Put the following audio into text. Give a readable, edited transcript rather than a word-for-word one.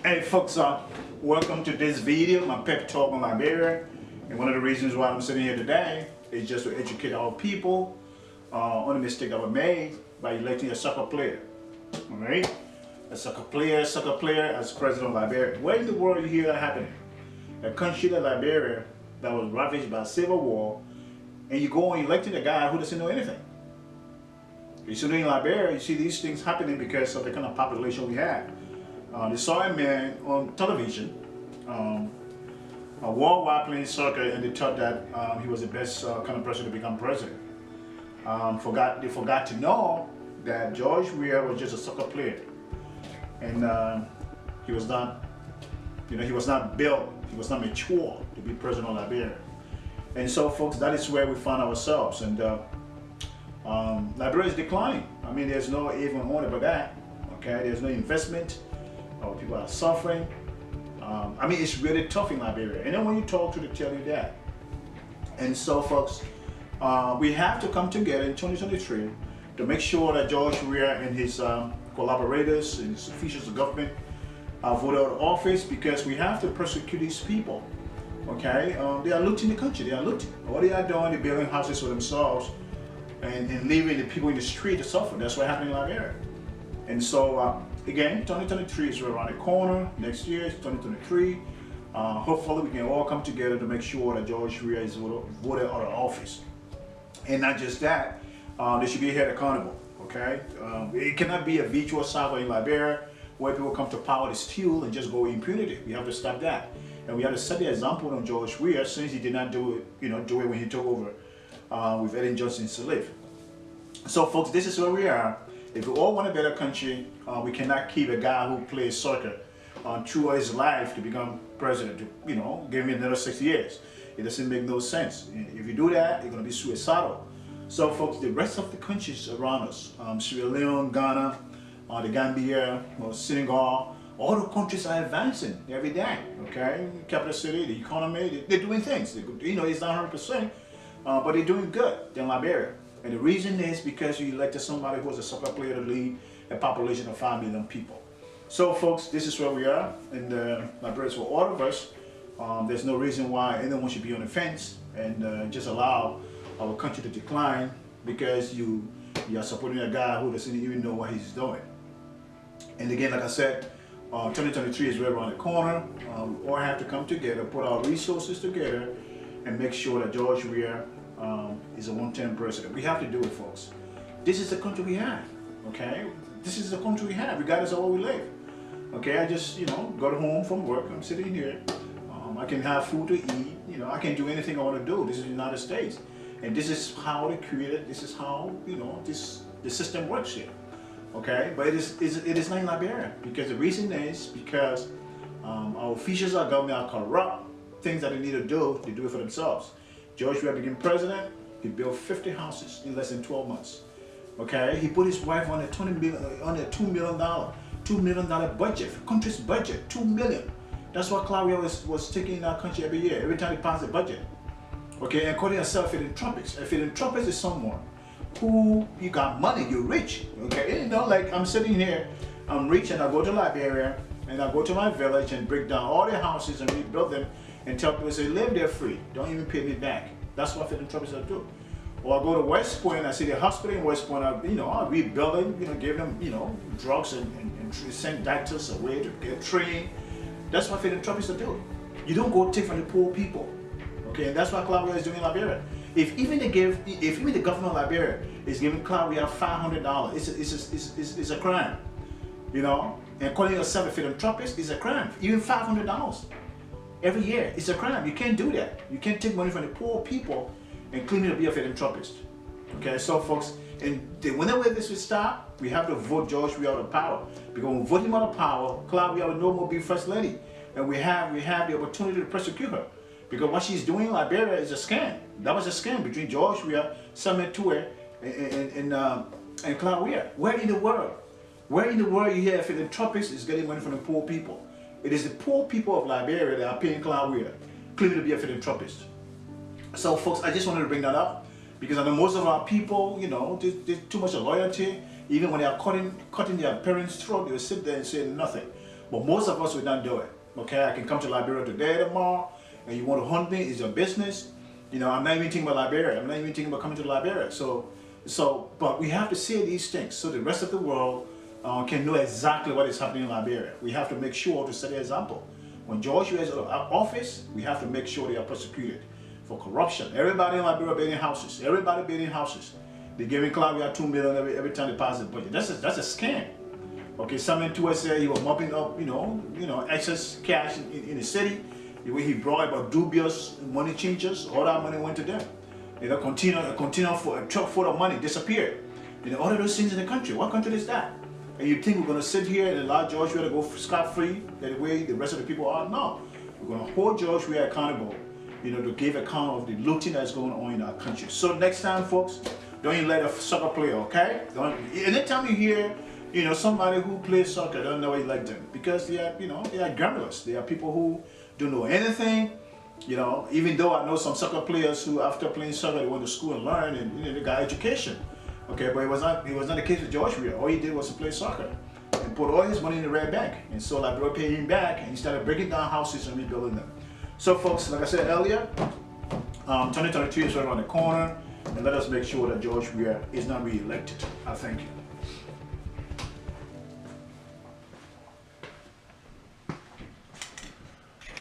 Hey folks, welcome to this video, my pep talk on Liberia. And one of the reasons why I'm sitting here today is just to educate our people on the mistake that were made by electing a soccer player. Alright? A soccer player as president of Liberia. Where in the world you hear that happening? A country like Liberia that was ravaged by a civil war, and you go and electing a guy who doesn't know anything. You see, in Liberia, you see these things happening because of the kind of population we have. They saw a man on television, worldwide playing soccer, and they thought that he was the best kind of person to become president. They forgot to know that George Weah was just a soccer player, and he was not, he was not built, he was not mature to be president of Liberia. And so, folks, that is where we find ourselves, and Liberia is declining. I mean, there's no even on it but that. Okay, there's no investment. People are suffering. I mean, it's really tough in Liberia. And then when you talk to them, they tell you that. And so, folks, we have to come together in 2023 to make sure that George Weah and his collaborators and his officials of government are voted out of office, because we have to persecute these people. Okay, they are looting the country. They are looting. What they are doing, they're building houses for themselves and leaving the people in the street to suffer. That's what happened in Liberia. And so, again, 2023 is around the corner. Next year is 2023. Hopefully we can all come together to make sure that George Weah is voted out of office. And not just that, they should be held accountable, okay? It cannot be a virtual cycle in Liberia where people come to power to steal and just go with impunity. We have to stop that. And we have to set the example on George Weah, since he did not do it, when he took over with Ellen Johnson's slave. So folks, this is where we are. If we all want a better country, we cannot keep a guy who plays soccer through his life to become president, to, give him another 6 years. It doesn't make no sense. If you do that, you're going to be suicidal. So folks, the rest of the countries around us, Sierra Leone, Ghana, the Gambia, Senegal, all the countries are advancing every day, okay? Capital city, the economy, they're doing things. It's not 100%, but they're doing good in Liberia. And the reason is because you elected somebody who was a soccer player to lead a population of 5 million people. So folks, this is where we are, and Liberia is for all of us. There's no reason why anyone should be on the fence and just allow our country to decline because you are supporting a guy who doesn't even know what he's doing. And again, like I said, 2023 is right around the corner. We all have to come together, put our resources together, and make sure that George Weah is a one-term president. We have to do it, folks. This is the country we have, okay? This is the country we have, regardless of where we live. Okay, I just, got home from work, I'm sitting here. I can have food to eat, I can do anything I want to do. This is the United States. And this is how they created, this is how, the system works here. Okay, but it is not in Liberia, because the reason is because our officials of government are corrupt. Things that they need to do, they do it for themselves. George Weah became president, he built 50 houses in less than 12 months. Okay, he put his wife on a $2 million budget, country's budget, $2 million. That's what Claudia was taking in our country every year, every time he passed the budget. Okay, and calling herself a philanthropist. A philanthropist is someone who, you got money, you're rich. Okay, like I'm sitting here, I'm rich, and I go to Liberia, and I go to my village and break down all the houses and rebuild them, and tell people, say, live there free, don't even pay me back. That's what philanthropists do. Or I go to West Point, I see the hospital in West Point, I rebuild them, give them, drugs and send doctors away to get trained. That's what philanthropists do. You don't go take from the poor people. Okay, and that's what Claudia is doing in Liberia. If even the government of Liberia is giving Claudia $500, it's a crime. And calling yourself a philanthropist is a crime. Even $500 every year, it's a crime. You can't do that. You can't take money from the poor people and claim to be a philanthropist. Okay, so folks, and whenever this will stop, we have to vote George Weah out of power. Because when we vote him out of power, Claudia will no more be first lady, and we have the opportunity to persecute her. Because what she's doing in Liberia is a scam. That was a scam between George Weah, Samuel Toure, and Claudia. Where in the world? Where in the world you hear a philanthropist is getting money from the poor people? It is the poor people of Liberia that are paying Claudia, claiming to be a philanthropist. So folks, I just wanted to bring that up because I know most of our people, there's too much loyalty. Even when they are cutting their parents' throat, they will sit there and say nothing. But most of us will not do it. Okay, I can come to Liberia today, tomorrow, and you want to hunt me, it's your business. You know, I'm not even thinking about Liberia. I'm not even thinking about coming to Liberia. But we have to say these things so the rest of the world can know exactly what is happening in Liberia. We have to make sure to set an example. When George is in office, we have to make sure they are prosecuted for corruption. Everybody in Liberia building houses. Everybody building houses. They're giving Claudia $2 million every time they pass the budget. That's a scam. Okay, someone to us said he was mopping up, excess cash in the city. The way he brought about dubious money changers, all that money went to them. You know, continue for a truck full of money disappeared. You know, all of those things in the country. What country is that? And you think we're going to sit here and allow George Weah to go scot-free the way the rest of the people are? No. We're going to hold George Weah accountable, to give account of the looting that's going on in our country. So next time, folks, don't you let a soccer player, okay? Anytime you hear, somebody who plays soccer, don't know like them because they are, they are gamblers. They are people who don't know anything. Even though I know some soccer players who, after playing soccer, they went to school and learned, and they got education. Okay, but it was not the case with George Weah. All he did was to play soccer and put all his money in the red bank. And so Liberia paid him back, and he started breaking down houses and rebuilding them. So, folks, like I said earlier, 2022 is right around the corner, and let us make sure that George Weah is not re-elected. I thank you.